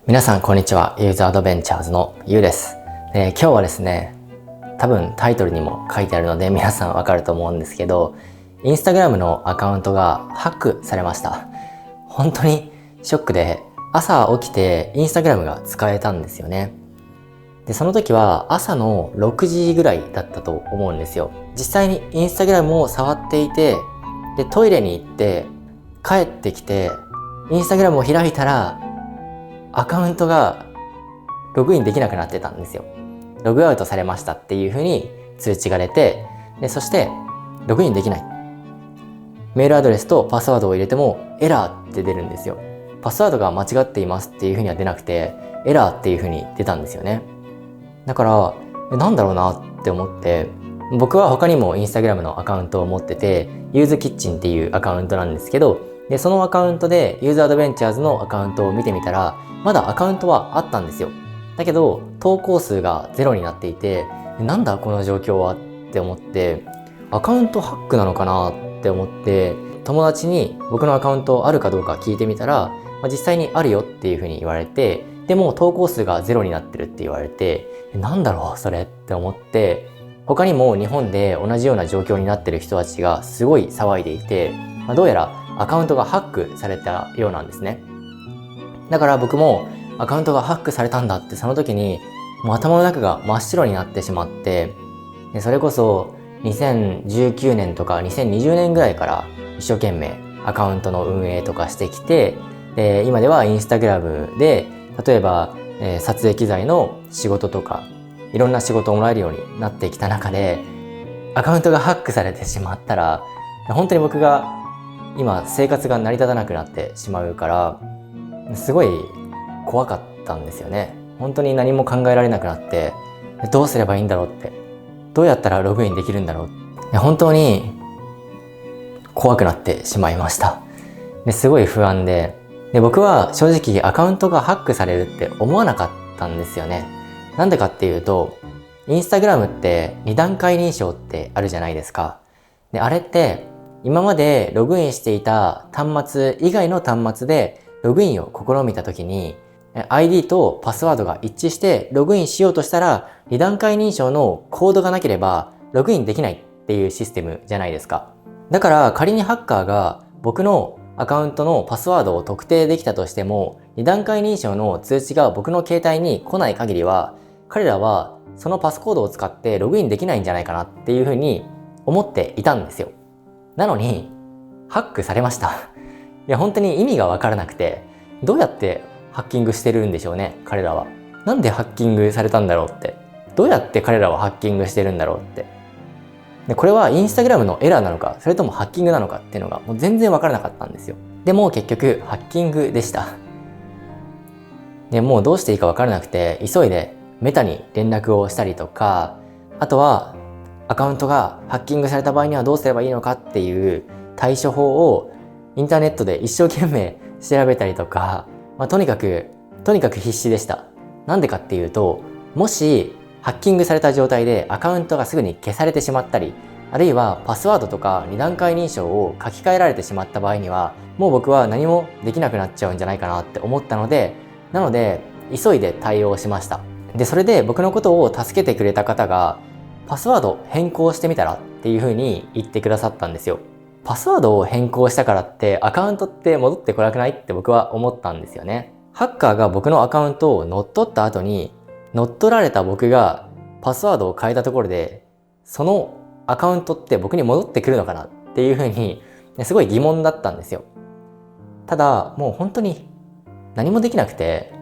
皆さんこんにちは。ユーザーアドベンチャーズのゆうです。今日はですね、多分タイトルにも書いてあるので皆さんわかると思うんですけど、インスタグラムのアカウントがハックされました。本当にショックで、朝起きてインスタグラムが使えたんですよね。で、その時は朝の6時ぐらいだったと思うんですよ。実際にインスタグラムを触っていて、でトイレに行って帰ってきてインスタグラムを開いたらアカウントがログインできなくなってたんですよ。ログアウトされましたっていう風に通知が出て、でそしてログインできない。メールアドレスとパスワードを入れてもエラーって出るんですよ。パスワードが間違っていますっていう風には出なくて、エラーっていう風に出たんですよね。だからなんだろうなって思って、僕は他にもインスタグラムのアカウントを持ってて、ユーズキッチンっていうアカウントなんですけど、でそのアカウントでユーザーアドベンチャーズのアカウントを見てみたら、まだアカウントはあったんですよ。だけど投稿数がゼロになっていて、なんだこの状況はって思って、アカウントハックなのかなって思って、友達に僕のアカウントあるかどうか聞いてみたら、実際にあるよっていうふうに言われて、でも投稿数がゼロになってるって言われて、なんだろうそれって思って、他にも日本で同じような状況になってる人たちがすごい騒いでいて、どうやらアカウントがハックされたようなんですね。だから僕もアカウントがハックされたんだってその時にもう頭の中が真っ白になってしまって、でそれこそ2019年とか2020年ぐらいから一生懸命アカウントの運営とかしてきて、で今ではインスタグラムで例えば、撮影機材の仕事とかいろんな仕事をもらえるようになってきた中で、アカウントがハックされてしまったら本当に僕が今生活が成り立たなくなってしまうから、すごい怖かったんですよね。本当に何も考えられなくなって、どうすればいいんだろうって、どうやったらログインできるんだろう、本当に怖くなってしまいました。ですごい不安で、僕は正直アカウントがハックされるって思わなかったんですよね。なんでかっていうと、インスタグラムって2段階認証ってあるじゃないですか。であれって今までログインしていた端末以外の端末でログインを試みたときに ID とパスワードが一致してログインしようとしたら、2段階認証のコードがなければログインできないっていうシステムじゃないですか。だから仮にハッカーが僕のアカウントのパスワードを特定できたとしても、2段階認証の通知が僕の携帯に来ない限りは、彼らはそのパスコードを使ってログインできないんじゃないかなっていうふうに思っていたんですよ。なのにハックされました。いや本当に意味が分からなくて、どうやってハッキングしてるんでしょうね、彼らは。なんでハッキングされたんだろうって、どうやって彼らはハッキングしてるんだろうって。でこれはインスタグラムのエラーなのか、それともハッキングなのかっていうのがもう全然分からなかったんですよ。でも結局ハッキングでした。でもうどうしていいか分からなくて、急いでメタに連絡をしたりとか、あとはアカウントがハッキングされた場合にはどうすればいいのかっていう対処法をインターネットで一生懸命調べたりとか、とにかく必死でした。なんでかっていうと、もしハッキングされた状態でアカウントがすぐに消されてしまったり、あるいはパスワードとか2段階認証を書き換えられてしまった場合には、もう僕は何もできなくなっちゃうんじゃないかなって思ったので、なので急いで対応しました。でそれで僕のことを助けてくれた方が、パスワード変更してみたらっていう風に言ってくださったんですよ。パスワードを変更したからってアカウントって戻ってこなくないって僕は思ったんですよね。ハッカーが僕のアカウントを乗っ取った後に、乗っ取られた僕がパスワードを変えたところで、そのアカウントって僕に戻ってくるのかなっていう風にすごい疑問だったんですよ。ただもう本当に何もできなくて、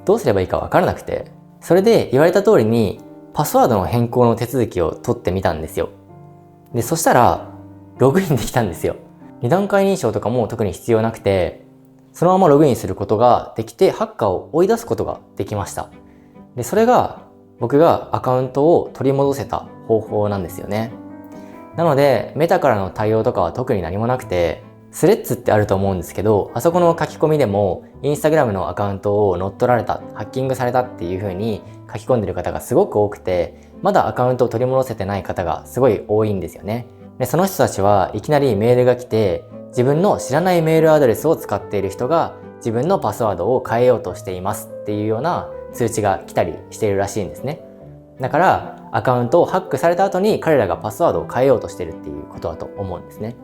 どうすればいいか分からなくて、それで言われた通りにパスワードの変更の手続きを取ってみたんですよ。でそしたらログインできたんですよ。2段階認証とかも特に必要なくて、そのままログインすることができて、ハッカーを追い出すことができました。でそれが僕がアカウントを取り戻せた方法なんですよね。なのでメタからの対応とかは特に何もなくて、スレッズってあると思うんですけど、あそこの書き込みでもインスタグラムのアカウントを乗っ取られた、ハッキングされたっていう風に書き込んでる方がすごく多くて、まだアカウントを取り戻せてない方がすごい多いんですよね。でその人たちはいきなりメールが来て、自分の知らないメールアドレスを使っている人が自分のパスワードを変えようとしていますっていうような通知が来たりしているらしいんですね。だからアカウントをハックされた後に彼らがパスワードを変えようとしてるっていうことだと思うんですね。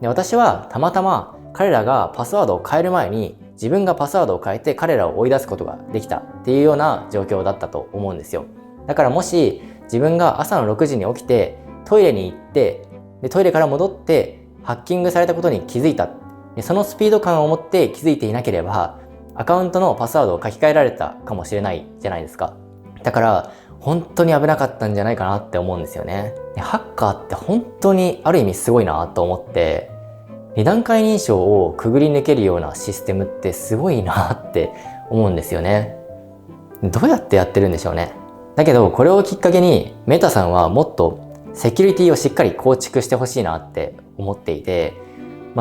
で、私はたまたま彼らがパスワードを変える前に自分がパスワードを変えて彼らを追い出すことができたっていうような状況だったと思うんですよ。だからもし自分が朝の6時に起きてトイレに行ってでトイレから戻ってハッキングされたことに気づいた、でそのスピード感を持って気づいていなければアカウントのパスワードを書き換えられたかもしれないじゃないですか。だから本当に危なかったんじゃないかなって思うんですよね。でハッカーって本当にある意味すごいなと思って、2段階認証をくぐり抜けるようなシステムってすごいなって思うんですよね。どうやってやってるんでしょうね。だけどこれをきっかけにメタさんはもっとセキュリティをしっかり構築してほしいなって思っていて、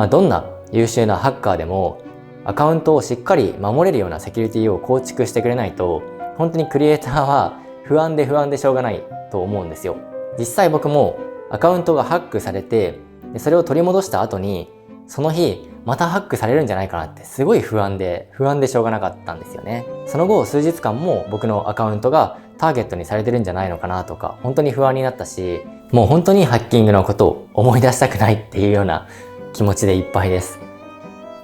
どんな優秀なハッカーでもアカウントをしっかり守れるようなセキュリティを構築してくれないと、本当にクリエイターは不安でしょうがないと思うんですよ。実際僕もアカウントがハックされて、それを取り戻した後にその日またハックされるんじゃないかなってすごい不安でしょうがなかったんですよね。その後数日間も僕のアカウントがターゲットにされてるんじゃないのかなとか本当に不安になったし、もう本当にハッキングのことを思い出したくないっていうような気持ちでいっぱいです。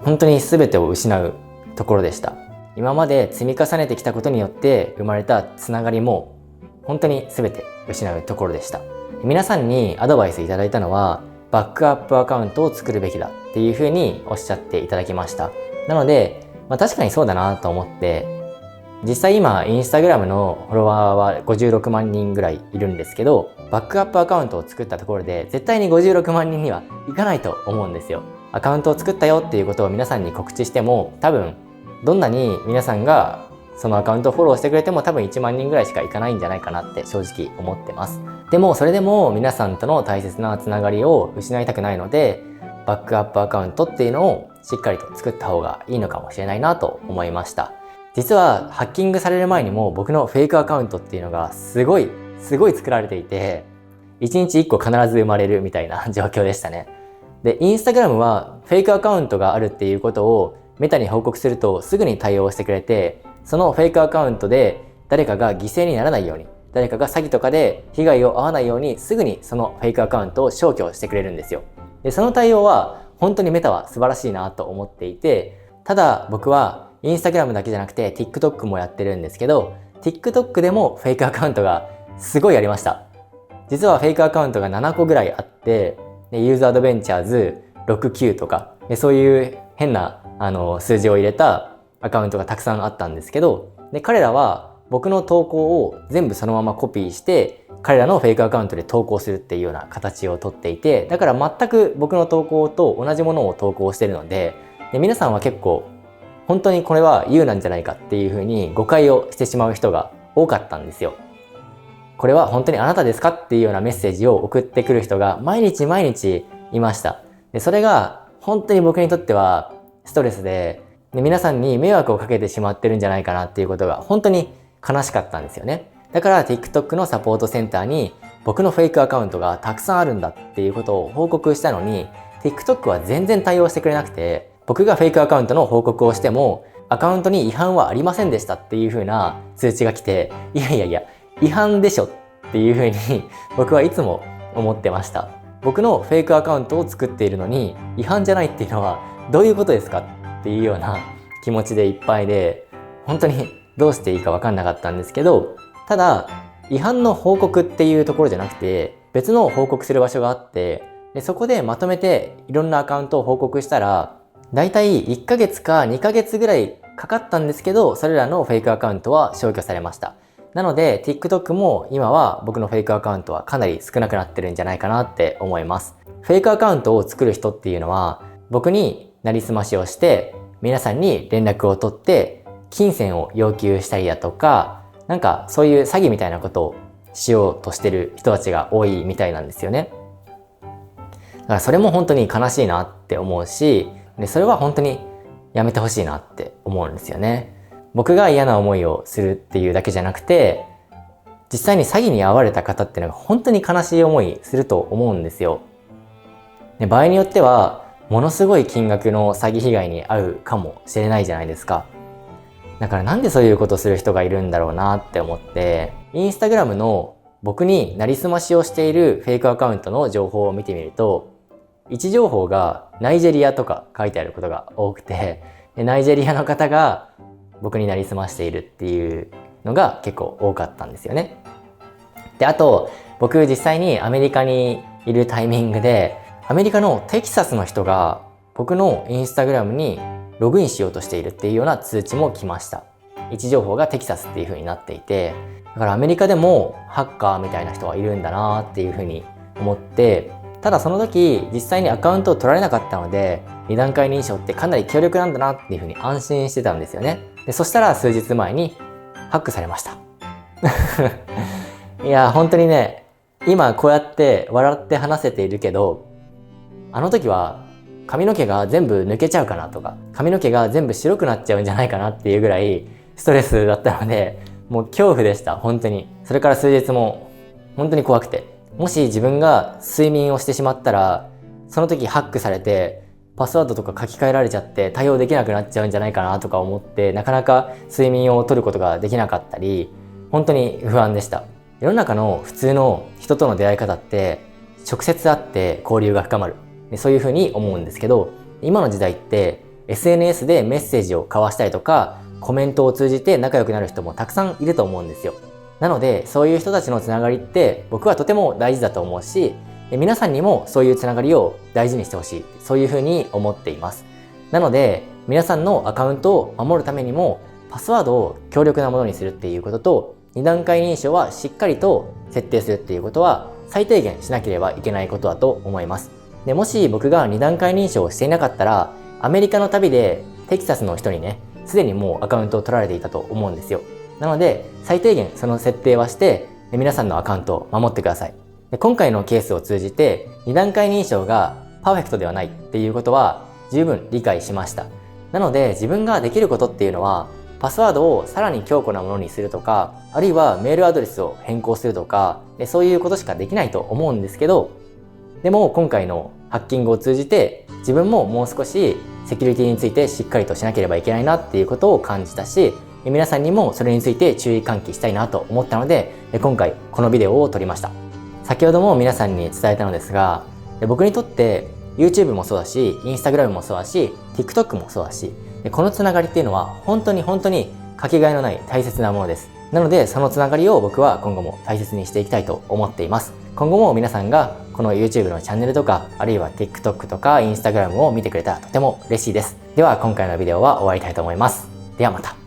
本当に全てを失うところでした。今まで積み重ねてきたことによって生まれたつながりも本当に全て失うところでした。皆さんにアドバイスいただいたのはバックアップアカウントを作るべきだっていうふうにおっしゃっていただきました。なので、確かにそうだなと思って、実際今インスタグラムのフォロワーは56万人ぐらいいるんですけど、バックアップアカウントを作ったところで絶対に56万人にはいかないと思うんですよ。アカウントを作ったよっていうことを皆さんに告知しても、多分どんなに皆さんがそのアカウントをフォローしてくれても多分1万人ぐらいしかいかないんじゃないかなって正直思ってます。でもそれでも皆さんとの大切なつながりを失いたくないので、バックアップアカウントっていうのをしっかりと作った方がいいのかもしれないなと思いました。実はハッキングされる前にも僕のフェイクアカウントっていうのがすごい作られていて、1日1個必ず生まれるみたいな状況でしたね。で、インスタグラムはフェイクアカウントがあるっていうことをメタに報告するとすぐに対応してくれて、そのフェイクアカウントで誰かが犠牲にならないように、誰かが詐欺とかで被害を遭わないようにすぐにそのフェイクアカウントを消去してくれるんですよ。で、その対応は本当にメタは素晴らしいなと思っていて、ただ僕はインスタグラムだけじゃなくて TikTok もやってるんですけど、TikTok でもフェイクアカウントがすごいありました。実はフェイクアカウントが7個ぐらいあって、ユーザーアドベンチャーズ69とか、そういう変な数字を入れたアカウントがたくさんあったんですけど、で彼らは僕の投稿を全部そのままコピーして彼らのフェイクアカウントで投稿するっていうような形をとっていて、だから全く僕の投稿と同じものを投稿してるので、皆さんは結構本当にこれはユーなんじゃないかっていうふうに誤解をしてしまう人が多かったんですよ。これは本当にあなたですかっていうようなメッセージを送ってくる人が毎日いました。でそれが本当に僕にとってはストレスで、皆さんに迷惑をかけてしまってるんじゃないかなっていうことが本当に悲しかったんですよね。だから TikTok のサポートセンターに僕のフェイクアカウントがたくさんあるんだっていうことを報告したのに、 TikTok は全然対応してくれなくて、僕がフェイクアカウントの報告をしてもアカウントに違反はありませんでしたっていう風な通知が来て、いや違反でしょっていう風に僕はいつも思ってました。僕のフェイクアカウントを作っているのに違反じゃないっていうのはどういうことですかっていうような気持ちでいっぱいで、本当にどうしていいか分かんなかったんですけど、ただ違反の報告っていうところじゃなくて別の報告する場所があって、でそこでまとめていろんなアカウントを報告したら、だいたい1ヶ月か2ヶ月ぐらいかかったんですけど、それらのフェイクアカウントは消去されました。なので TikTok も今は僕のフェイクアカウントはかなり少なくなってるんじゃないかなって思います。フェイクアカウントを作る人っていうのは僕になりすましをして皆さんに連絡を取って金銭を要求したりだとか、なんかそういう詐欺みたいなことをしようとしてる人たちが多いみたいなんですよね。だからそれも本当に悲しいなって思うし、でそれは本当にやめてほしいなって思うんですよね。僕が嫌な思いをするっていうだけじゃなくて、実際に詐欺に遭われた方っていうのが本当に悲しい思いすると思うんですよ。で場合によってはものすごい金額の詐欺被害に遭うかもしれないじゃないですか。だからなんでそういうことする人がいるんだろうなって思って、インスタグラムの僕になりすましをしているフェイクアカウントの情報を見てみると、位置情報がナイジェリアとか書いてあることが多くて、ナイジェリアの方が僕になりすましているっていうのが結構多かったんですよね。で、あと僕実際にアメリカにいるタイミングで、アメリカのテキサスの人が僕のインスタグラムにログインしようとしているっていうような通知も来ました。位置情報がテキサスっていう風になっていて、だからアメリカでもハッカーみたいな人はいるんだなっていう風に思って、ただその時実際にアカウントを取られなかったので、2段階認証ってかなり強力なんだなっていう風に安心してたんですよね。で、そしたら数日前にハックされました。いや、本当にね、今こうやって笑って話せているけど、あの時は髪の毛が全部抜けちゃうかなとか、髪の毛が全部白くなっちゃうんじゃないかなっていうぐらいストレスだったので、もう恐怖でした、本当に。それから数日も本当に怖くて、もし自分が睡眠をしてしまったら、その時ハックされてパスワードとか書き換えられちゃって対応できなくなっちゃうんじゃないかなとか思って、なかなか睡眠をとることができなかったり、本当に不安でした。世の中の普通の人との出会い方って直接会って交流が深まる、そういうふうに思うんですけど、今の時代って SNS でメッセージを交わしたりとか、コメントを通じて仲良くなる人もたくさんいると思うんですよ。なのでそういう人たちのつながりって僕はとても大事だと思うし、皆さんにもそういうつながりを大事にしてほしい、そういうふうに思っています。なので皆さんのアカウントを守るためにも、パスワードを強力なものにするっていうことと、2段階認証はしっかりと設定するっていうことは最低限しなければいけないことだと思います。で、もし僕が2段階認証をしていなかったら、アメリカの旅でテキサスの人にね、すでにもうアカウントを取られていたと思うんですよ。なので最低限その設定はして皆さんのアカウントを守ってください。で、今回のケースを通じて2段階認証がパーフェクトではないっていうことは十分理解しました。なので自分ができることっていうのは、パスワードをさらに強固なものにするとか、あるいはメールアドレスを変更するとか、そういうことしかできないと思うんですけど、でも今回のハッキングを通じて自分ももう少しセキュリティについてしっかりとしなければいけないなっていうことを感じたし、皆さんにもそれについて注意喚起したいなと思ったので、今回このビデオを撮りました。先ほども皆さんに伝えたのですが、僕にとって YouTube もそうだし、Instagram もそうだし、TikTok もそうだし、このつながりっていうのは本当にかけがえのない大切なものです。なのでそのつながりを僕は今後も大切にしていきたいと思っています。今後も皆さんがこの YouTube のチャンネルとか、あるいは TikTok とか Instagram を見てくれたらとても嬉しいです。では今回のビデオは終わりたいと思います。ではまた。